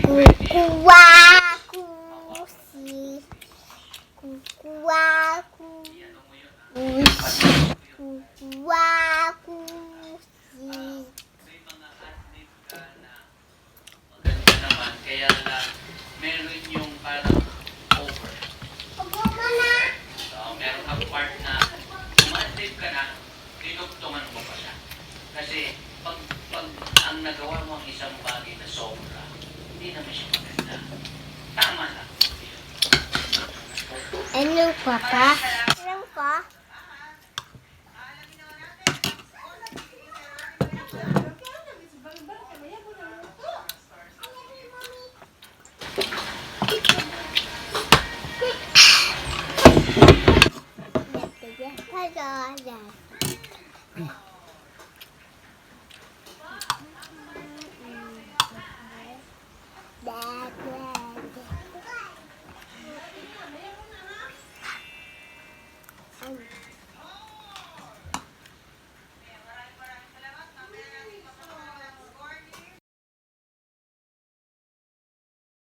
Kukuha ko si Kukuha ko Kukuha ko si May mga athlete ka na maganda naman, kaya lang meron yung parang over. So, meron kang part na umathlete ka na, dinugtungan mo pa siya. Kasi pag ang nagawa mo ang isang bagay na sobra, hindi naman siya maganda. Tama lang. Ano pa pa? Ano pa? Dad.